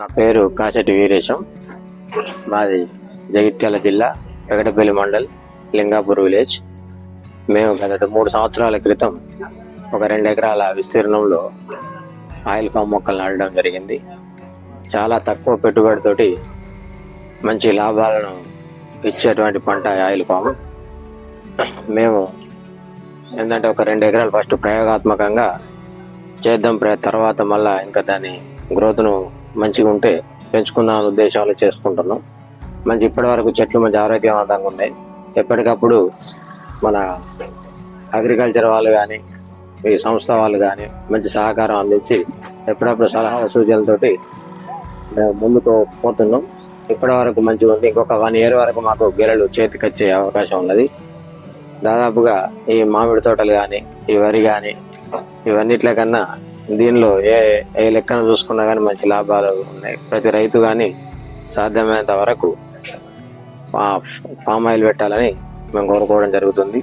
నా పేరు కాశెట్టి వీరేశం. మాది జగిత్యాల జిల్లా పెగడపల్లి మండల్ లింగాపూర్ విలేజ్. మేము గత 3 సంవత్సరాల క్రితం ఒక 2 ఎకరాల విస్తీర్ణంలో ఆయిల్ ఫామ్ మొక్కలు నాటడం జరిగింది. చాలా తక్కువ పెట్టుబడితోటి మంచి లాభాలను ఇచ్చేటువంటి పంట ఆయిల్ ఫామ్. మేము ఏంటంటే ఒక 2 ఎకరాలు ఫస్ట్ ప్రయోగాత్మకంగా చేద్దాం, తర్వాత మళ్ళా ఇంకా దాని గ్రోత్ను మంచిగా ఉంటే పెంచుకుందాం ఉద్దేశాలు చేసుకుంటున్నాం. ఇప్పటి వరకు చెట్లు మంచి ఆరోగ్యవంతంగా ఉన్నాయి. ఎప్పటికప్పుడు మన అగ్రికల్చర్ వాళ్ళు కానీ ఈ సంస్థ వాళ్ళు కానీ మంచి సహకారం అందించి ఎప్పుడప్పుడు సలహా సూచనలతోటి మేము ముందుకు పోతున్నాం. ఇప్పటి వరకు మంచిగా ఉంది. ఇంకొక 1 year వరకు మాకు గెలలు చేతికొచ్చే అవకాశం ఉన్నది. దాదాపుగా ఈ మామిడి తోటలు కానీ ఈ వరి కానీ ఇవన్నిట్ల కన్నా దీనిలో ఏ లెక్కన చూసుకున్నా కానీ మంచి లాభాలు ఉన్నాయి. ప్రతి రైతు కానీ సాధ్యమైనంత వరకు పామ్ ఆయిల్ పెట్టాలని మేము కోరుకోవడం జరుగుతుంది.